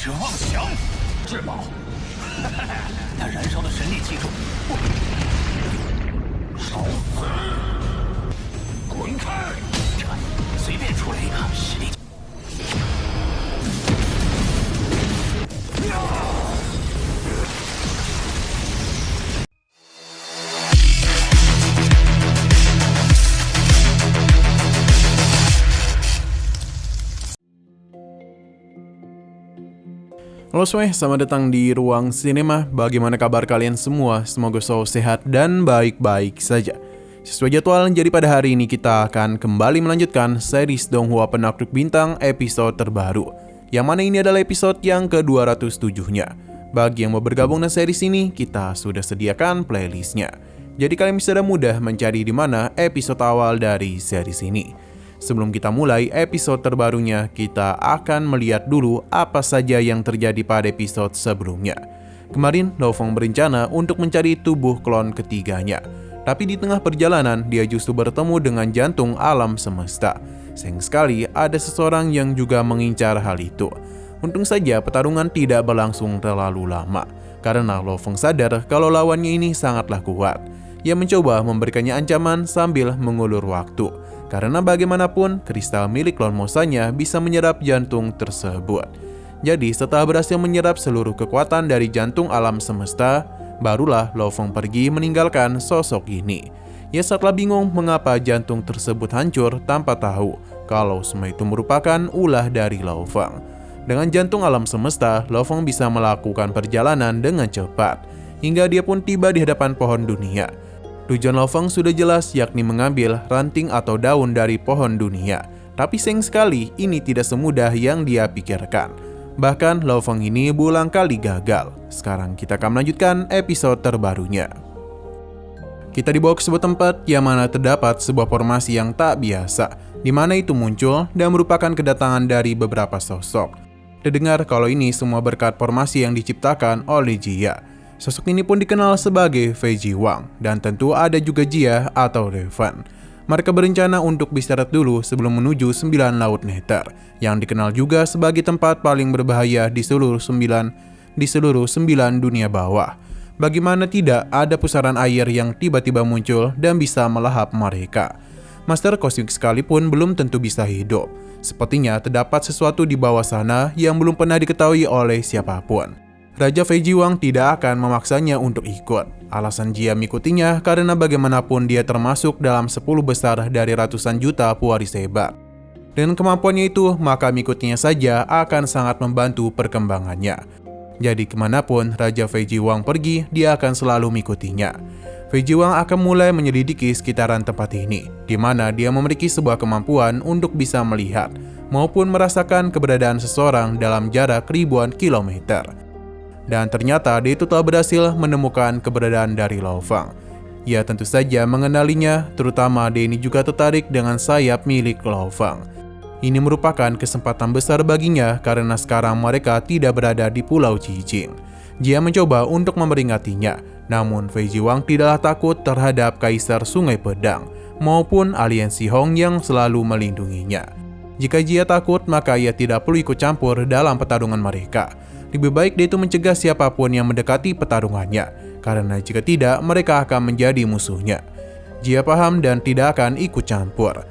是妄想！至宝，他燃烧的神力气中，烧死！滚开！这随便出来一个实力。Halo semuanya, selamat datang di Ruang Sinema. Bagaimana kabar kalian semua? Semoga selalu sehat dan baik-baik saja. Sesuai jadwal, jadi pada hari ini kita akan kembali melanjutkan series Donghua Penakluk Bintang episode terbaru, yang mana ini adalah episode yang ke-207-nya. Bagi yang mau bergabung dengan series ini, kita sudah sediakan playlistnya. Jadi kalian bisa mudah mencari di mana episode awal dari series ini. Sebelum kita mulai episode terbarunya, kita akan melihat dulu apa saja yang terjadi pada episode sebelumnya. Kemarin, Lo Fong berencana untuk mencari tubuh klon ketiganya. Tapi di tengah perjalanan, dia justru bertemu dengan jantung alam semesta. Sayang sekali, ada seseorang yang juga mengincar hal itu. Untung saja pertarungan tidak berlangsung terlalu lama, karena Lo Fong sadar kalau lawannya ini sangatlah kuat. Ia mencoba memberikannya ancaman sambil mengulur waktu. Karena bagaimanapun, kristal milik klon Mosanya bisa menyerap jantung tersebut. Jadi setelah berhasil menyerap seluruh kekuatan dari jantung alam semesta, barulah Lo Fong pergi meninggalkan sosok ini. Ia setelah bingung mengapa jantung tersebut hancur tanpa tahu kalau semua itu merupakan ulah dari Lo Fong. Dengan jantung alam semesta, Lo Fong bisa melakukan perjalanan dengan cepat, hingga dia pun tiba di hadapan pohon dunia. Tujuan Lo Fong sudah jelas, yakni mengambil ranting atau daun dari pohon dunia. Tapi sayang sekali, ini tidak semudah yang dia pikirkan. Bahkan Lo Fong ini berulang kali gagal. Sekarang kita akan melanjutkan episode terbarunya. Kita dibawa ke sebuah tempat yang mana terdapat sebuah formasi yang tak biasa, di mana itu muncul dan merupakan kedatangan dari beberapa sosok. Terdengar kalau ini semua berkat formasi yang diciptakan oleh Jia. Sosok ini pun dikenal sebagai Fei Jiwang, dan tentu ada juga Jia atau Revan. Mereka berencana untuk beristirahat dulu sebelum menuju 9 Laut Nether, yang dikenal juga sebagai tempat paling berbahaya di seluruh 9 dunia bawah. Bagaimana tidak, ada pusaran air yang tiba-tiba muncul dan bisa melahap mereka. Master kosmik sekalipun belum tentu bisa hidup. Sepertinya terdapat sesuatu di bawah sana yang belum pernah diketahui oleh siapapun. Raja Fei Jiwang tidak akan memaksanya untuk ikut. Alasan Jia mengikutinya karena bagaimanapun dia termasuk dalam 10 besar dari ratusan juta pewaris hebat. Dengan kemampuannya itu, maka mengikutinya saja akan sangat membantu perkembangannya. Jadi kemanapun Raja Fei Jiwang pergi, dia akan selalu mengikutinya. Fei Jiwang akan mulai menyelidiki sekitaran tempat ini, di mana dia memiliki sebuah kemampuan untuk bisa melihat maupun merasakan keberadaan seseorang dalam jarak ribuan kilometer. Dan ternyata dia itu telah berhasil menemukan keberadaan dari Lo Fong. Ia tentu saja mengenalinya, terutama dia ini juga tertarik dengan sayap milik Lo Fong. Ini merupakan kesempatan besar baginya karena sekarang mereka tidak berada di Pulau Qijing. Jia mencoba untuk memperingatinya, namun Fei Jiwang tidaklah takut terhadap Kaisar Sungai Pedang maupun aliansi Hong yang selalu melindunginya. Jika Jia takut, maka ia tidak perlu ikut campur dalam pertarungan mereka. Lebih baik dia itu mencegah siapapun yang mendekati pertarungannya, karena jika tidak, mereka akan menjadi musuhnya. Jia paham dan tidak akan ikut campur.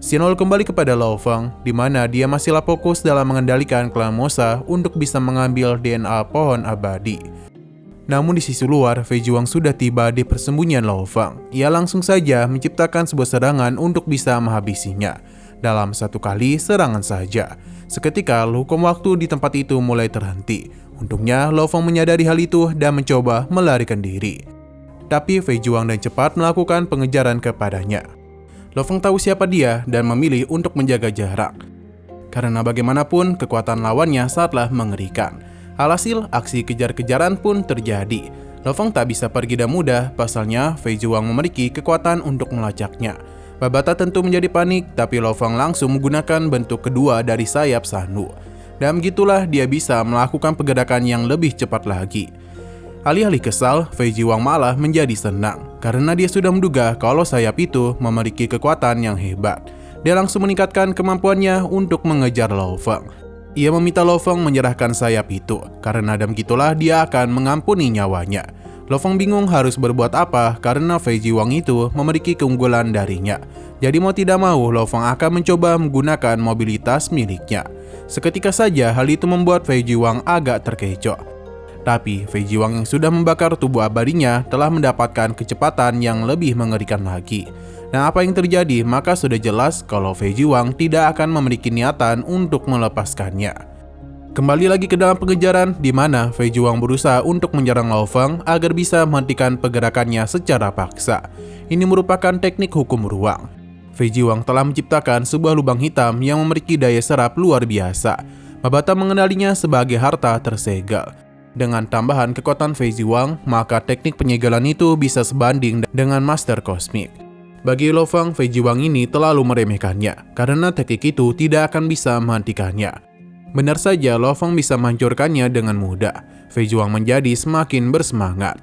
Sinol kembali kepada Lo Fong, di mana dia masihlah fokus dalam mengendalikan klan Mosa untuk bisa mengambil DNA pohon abadi. Namun di sisi luar, Fei Jiwang sudah tiba di persembunyian Lo Fong. Ia langsung saja menciptakan sebuah serangan untuk bisa menghabisinya. Dalam satu kali serangan saja. Seketika, hukum waktu di tempat itu mulai terhenti. Untungnya, Lo Fong menyadari hal itu dan mencoba melarikan diri. Tapi Fei Jiwang dan cepat melakukan pengejaran kepadanya. Lo Fong tahu siapa dia dan memilih untuk menjaga jarak. Karena bagaimanapun, kekuatan lawannya sangatlah mengerikan. Alhasil, aksi kejar-kejaran pun terjadi. Lo Fong tak bisa pergi dengan mudah, pasalnya Fei Jiwang memiliki kekuatan untuk melacaknya. Babata tentu menjadi panik, tapi Lo Fong langsung menggunakan bentuk kedua dari sayap Sanhu. Dan begitulah dia bisa melakukan pergerakan yang lebih cepat lagi. Alih-alih kesal, Fei Jiwang malah menjadi senang karena dia sudah menduga kalau sayap itu memiliki kekuatan yang hebat. Dia langsung meningkatkan kemampuannya untuk mengejar Lo Feng. Ia meminta Lo Feng menyerahkan sayap itu karena dengan gitulah dia akan mengampuni nyawanya. Lo Feng bingung harus berbuat apa karena Fei Jiwang itu memiliki keunggulan darinya. Jadi mau tidak mau Lo Feng akan mencoba menggunakan mobilitas miliknya. Seketika saja hal itu membuat Fei Jiwang agak terkecoh. Tapi Fei Jiwang yang sudah membakar tubuh abadinya telah mendapatkan kecepatan yang lebih mengerikan lagi. Dan apa yang terjadi maka sudah jelas kalau Fei Jiwang tidak akan memiliki niatan untuk melepaskannya. Kembali lagi ke dalam pengejaran di mana Fei Jiwang berusaha untuk menyerang Lo Feng agar bisa menghentikan pergerakannya secara paksa. Ini merupakan teknik hukum ruang. Fei Jiwang telah menciptakan sebuah lubang hitam yang memiliki daya serap luar biasa. Mabata mengenalinya sebagai harta tersegel. Dengan tambahan kekuatan Fei Jiwang, maka teknik penyegelan itu bisa sebanding dengan Master Kosmik. Bagi Lo Feng, Fei Jiwang ini terlalu meremehkannya, karena teknik itu tidak akan bisa menghentikannya. Benar saja, Lo Feng bisa menghancurkannya dengan mudah. Fei Jiwang menjadi semakin bersemangat.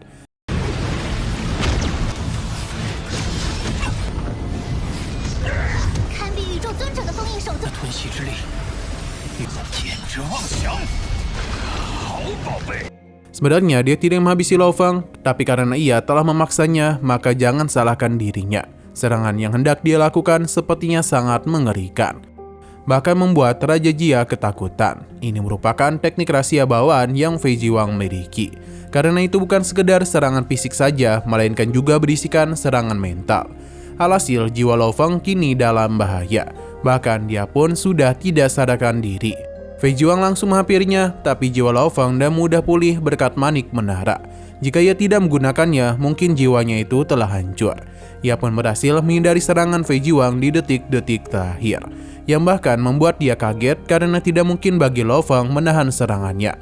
Sebenarnya dia tidak menghabisi Lo Feng, tapi karena ia telah memaksanya, maka jangan salahkan dirinya. Serangan yang hendak dia lakukan sepertinya sangat mengerikan. Bahkan membuat Raja Jia ketakutan. Ini merupakan teknik rahasia bawaan yang Fei Jiwang miliki. Karena itu bukan sekedar serangan fisik saja, melainkan juga berisikan serangan mental. Alhasil jiwa Lo Feng kini dalam bahaya. Bahkan dia pun sudah tidak sadarkan diri. Fei Jiwang langsung menghampirinya, tapi jiwa Lo Feng dan mudah pulih berkat manik menara. Jika ia tidak menggunakannya, mungkin jiwanya itu telah hancur. Ia pun berhasil menghindari serangan Fei Jiwang di detik-detik terakhir, yang bahkan membuat dia kaget karena tidak mungkin bagi Lo Feng menahan serangannya.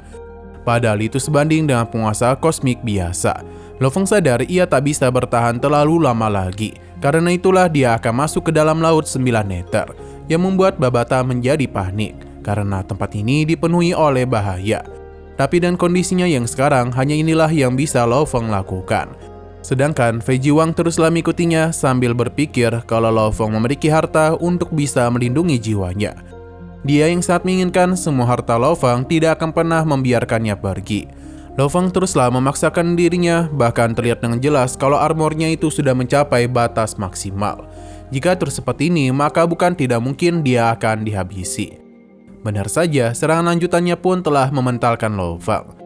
Padahal itu sebanding dengan penguasa kosmik biasa. Lo Feng sadar ia tak bisa bertahan terlalu lama lagi. Karena itulah dia akan masuk ke dalam laut 9 meter, yang membuat Babata menjadi panik. Karena tempat ini dipenuhi oleh bahaya. Tapi dan kondisinya yang sekarang hanya inilah yang bisa Lo Feng lakukan. Sedangkan Fei Jiwang teruslah mengikutinya sambil berpikir kalau Lo Feng memiliki harta untuk bisa melindungi jiwanya. Dia yang sangat menginginkan semua harta Lo Feng tidak akan pernah membiarkannya pergi. Lo Feng teruslah memaksakan dirinya, bahkan terlihat dengan jelas kalau armornya itu sudah mencapai batas maksimal. Jika terus seperti ini, maka bukan tidak mungkin dia akan dihabisi. Benar saja, serangan lanjutannya pun telah mementalkan Lo Feng.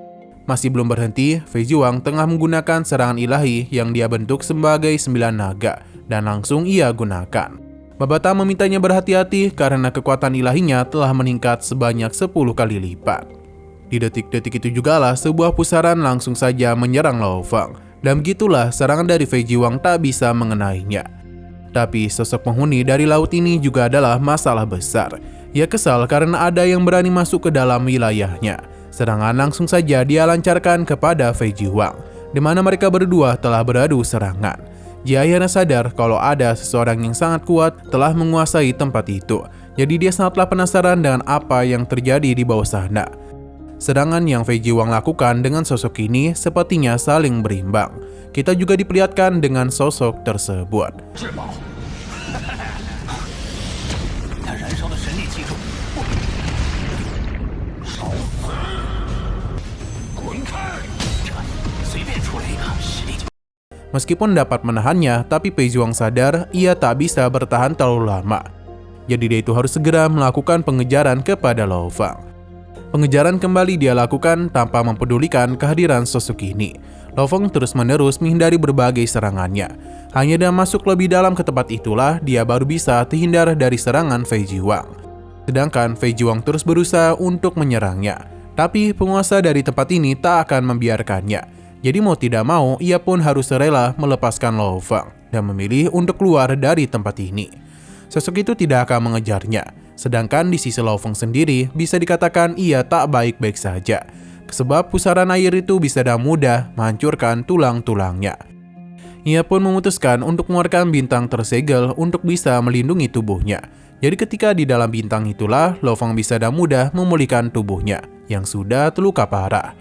Masih belum berhenti, Fei Jiwang tengah menggunakan serangan ilahi yang dia bentuk sebagai 9 naga, dan langsung ia gunakan. Babata memintanya berhati-hati karena kekuatan ilahinya telah meningkat sebanyak 10 kali lipat. Di detik-detik itu jugalah sebuah pusaran langsung saja menyerang Lo Feng, dan begitulah serangan dari Fei Jiwang tak bisa mengenainya. Tapi sosok penghuni dari laut ini juga adalah masalah besar. Ia kesal karena ada yang berani masuk ke dalam wilayahnya. Serangan langsung saja dia lancarkan kepada Fei Jiwang, di mana mereka berdua telah beradu serangan. Dia akhirnya sadar kalau ada seseorang yang sangat kuat telah menguasai tempat itu. Jadi dia sangatlah penasaran dengan apa yang terjadi di bawah sana. Serangan yang Fei Jiwang lakukan dengan sosok ini sepertinya saling berimbang. Kita juga diperlihatkan dengan sosok tersebut. Meskipun dapat menahannya, tapi Fei Jiwang sadar ia tak bisa bertahan terlalu lama. Jadi dia itu harus segera melakukan pengejaran kepada Lo Feng. Pengejaran kembali dia lakukan tanpa mempedulikan kehadiran sosok ini. Lo Feng terus-menerus menghindari berbagai serangannya. Hanya dengan masuk lebih dalam ke tempat itulah dia baru bisa terhindar dari serangan Fei Jiwang. Sedangkan Fei Jiwang terus berusaha untuk menyerangnya. Tapi penguasa dari tempat ini tak akan membiarkannya. Jadi mau tidak mau, ia pun harus rela melepaskan Lo Feng dan memilih untuk keluar dari tempat ini. Sosok itu tidak akan mengejarnya, sedangkan di sisi Lo Feng sendiri bisa dikatakan ia tak baik-baik saja. Sebab pusaran air itu bisa dengan mudah menghancurkan tulang-tulangnya. Ia pun memutuskan untuk mengeluarkan bintang tersegel untuk bisa melindungi tubuhnya. Jadi ketika di dalam bintang itulah, Lo Feng bisa dengan mudah memulihkan tubuhnya yang sudah terluka parah.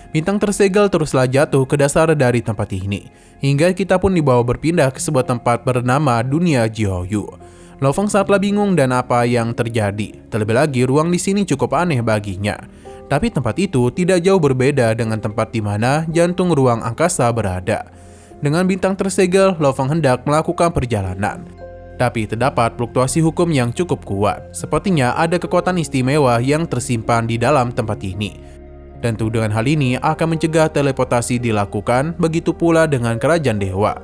Bintang tersegel teruslah jatuh ke dasar dari tempat ini, hingga kita pun dibawa berpindah ke sebuah tempat bernama Dunia Jiaoyu. Lo Feng sangatlah bingung dan apa yang terjadi. Terlebih lagi ruang di sini cukup aneh baginya. Tapi tempat itu tidak jauh berbeda dengan tempat di mana jantung ruang angkasa berada. Dengan bintang tersegel, Lo Feng hendak melakukan perjalanan. Tapi terdapat fluktuasi hukum yang cukup kuat. Sepertinya ada kekuatan istimewa yang tersimpan di dalam tempat ini. Tentu dengan hal ini akan mencegah teleportasi dilakukan, begitu pula dengan kerajaan dewa.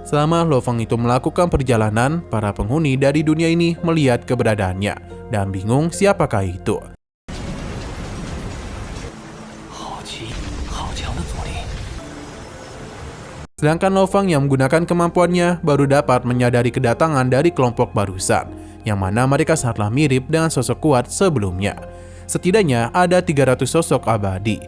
Selama Lo Feng itu melakukan perjalanan, para penghuni dari dunia ini melihat keberadaannya dan bingung siapakah itu. Sedangkan Lo Feng yang menggunakan kemampuannya baru dapat menyadari kedatangan dari kelompok barusan, yang mana mereka sangatlah mirip dengan sosok kuat sebelumnya. Setidaknya ada 300 sosok abadi.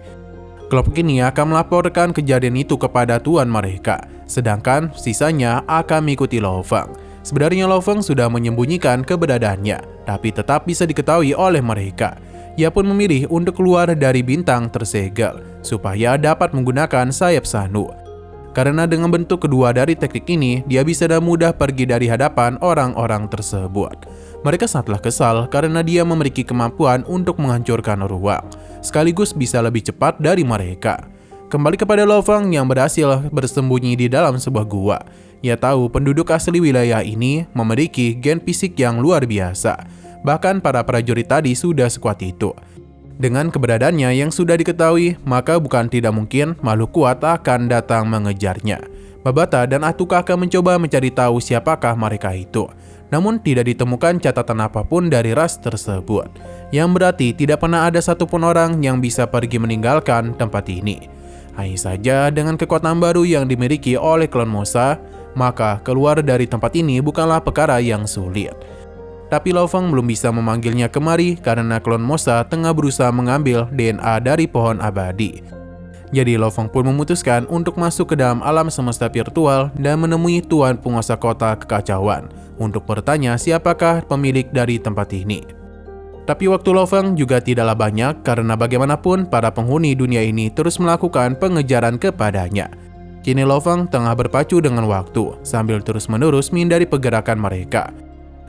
Kelompok ini akan melaporkan kejadian itu kepada tuan mereka, sedangkan sisanya akan mengikuti Lo Feng. Sebenarnya Lo Feng sudah menyembunyikan keberadaannya, tapi tetap bisa diketahui oleh mereka. Ia pun memilih untuk keluar dari bintang tersegel, supaya dapat menggunakan sayap Sanu. Karena dengan bentuk kedua dari teknik ini, dia bisa dengan mudah pergi dari hadapan orang-orang tersebut. Mereka sangatlah kesal karena dia memiliki kemampuan untuk menghancurkan ruang, sekaligus bisa lebih cepat dari mereka. Kembali kepada Lo Feng yang berhasil bersembunyi di dalam sebuah gua. Ia tahu penduduk asli wilayah ini memiliki gen fisik yang luar biasa. Bahkan para prajurit tadi sudah sekuat itu. Dengan keberadaannya yang sudah diketahui, maka bukan tidak mungkin makhluk kuat akan datang mengejarnya. Babata dan Atuka akan mencoba mencari tahu siapakah mereka itu. Namun tidak ditemukan catatan apapun dari ras tersebut. Yang berarti tidak pernah ada satupun orang yang bisa pergi meninggalkan tempat ini. Hanya saja dengan kekuatan baru yang dimiliki oleh klan Mosa, maka keluar dari tempat ini bukanlah perkara yang sulit. Tapi Lo Feng belum bisa memanggilnya kemari karena klon Mosa tengah berusaha mengambil DNA dari pohon abadi. Jadi Lo Feng pun memutuskan untuk masuk ke dalam alam semesta virtual dan menemui tuan penguasa kota kekacauan untuk bertanya siapakah pemilik dari tempat ini. Tapi waktu Lo Feng juga tidaklah banyak karena bagaimanapun para penghuni dunia ini terus melakukan pengejaran kepadanya. Kini Lo Feng tengah berpacu dengan waktu sambil terus-menerus menghindari pergerakan mereka.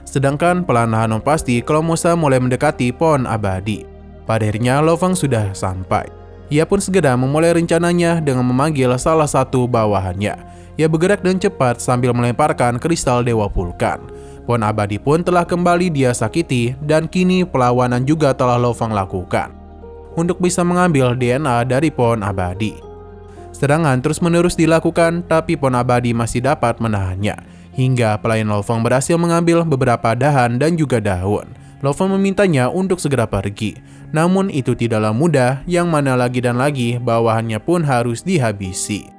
Sedangkan perlahan pasti klon Mosa mulai mendekati pohon abadi. Pada akhirnya Lo Feng sudah sampai. Ia pun segera memulai rencananya dengan memanggil salah satu bawahannya. Ia bergerak dengan cepat sambil melemparkan kristal Dewa Vulkan. Pohon abadi pun telah kembali dia sakiti dan kini perlawanan juga telah Lo Feng lakukan untuk bisa mengambil DNA dari pohon abadi. Serangan terus-menerus dilakukan tapi pohon abadi masih dapat menahannya. Hingga pelayan Lo Feng berhasil mengambil beberapa dahan dan juga daun. Lo Feng memintanya untuk segera pergi. Namun itu tidaklah mudah, yang mana lagi dan lagi bawahannya pun harus dihabisi.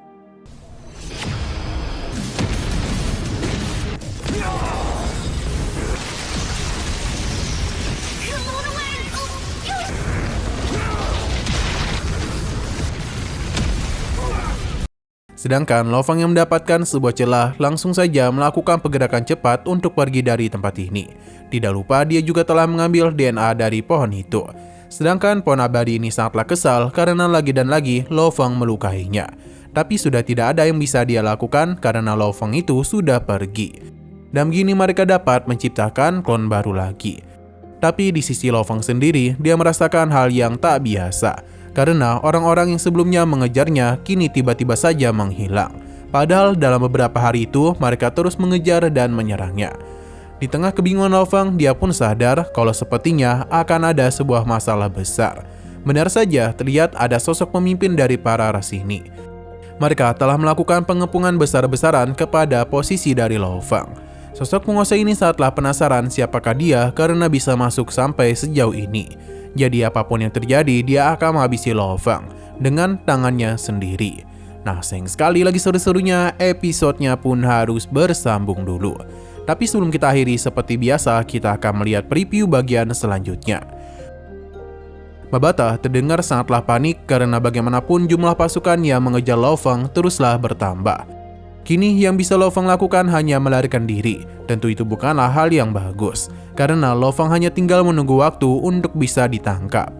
Sedangkan Lo Feng yang mendapatkan sebuah celah langsung saja melakukan pergerakan cepat untuk pergi dari tempat ini. Tidak lupa dia juga telah mengambil DNA dari pohon itu. Sedangkan pohon abadi ini sangatlah kesal karena lagi dan lagi Lo Feng melukainya. Tapi sudah tidak ada yang bisa dia lakukan karena Lo Feng itu sudah pergi. Dan begini mereka dapat menciptakan klon baru lagi. Tapi di sisi Lo Feng sendiri, dia merasakan hal yang tak biasa. Karena orang-orang yang sebelumnya mengejarnya kini tiba-tiba saja menghilang. Padahal dalam beberapa hari itu mereka terus mengejar dan menyerangnya. Di tengah kebingungan Lo Feng, dia pun sadar kalau sepertinya akan ada sebuah masalah besar. Benar saja terlihat ada sosok pemimpin dari para ras ini. Mereka telah melakukan pengepungan besar-besaran kepada posisi dari Lo Feng. Sosok penguasa ini sangatlah penasaran siapakah dia karena bisa masuk sampai sejauh ini. Jadi apapun yang terjadi, dia akan menghabisi Lo Feng dengan tangannya sendiri. Nah, sayang sekali lagi seru-serunya, episodenya pun harus bersambung dulu. Tapi sebelum kita akhiri, seperti biasa, kita akan melihat preview bagian selanjutnya. Babata terdengar sangatlah panik karena bagaimanapun jumlah pasukan yang mengejar Lo Feng teruslah bertambah. Kini yang bisa Lo Feng lakukan hanya melarikan diri. Tentu itu bukanlah hal yang bagus, karena Lo Feng hanya tinggal menunggu waktu untuk bisa ditangkap.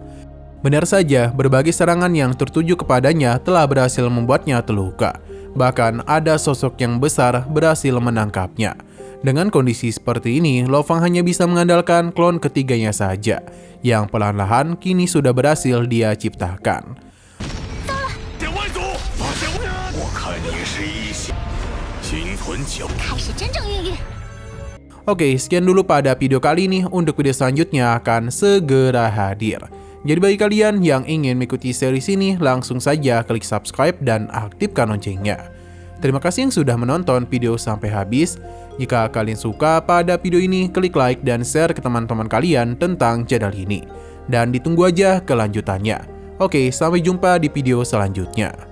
Benar saja, berbagai serangan yang tertuju kepadanya telah berhasil membuatnya terluka. Bahkan ada sosok yang besar berhasil menangkapnya. Dengan kondisi seperti ini, Lo Fang hanya bisa mengandalkan klon ketiganya saja, yang perlahan-lahan kini sudah berhasil dia ciptakan. 点外组，发现我看你是一心存侥。开始真正孕育。 Oke, sekian dulu pada video kali ini. Untuk video selanjutnya akan segera hadir. Jadi bagi kalian yang ingin mengikuti series ini, langsung saja klik subscribe dan aktifkan loncengnya. Terima kasih yang sudah menonton video sampai habis. Jika kalian suka pada video ini, klik like dan share ke teman-teman kalian tentang channel ini. Dan ditunggu aja kelanjutannya. Oke, sampai jumpa di video selanjutnya.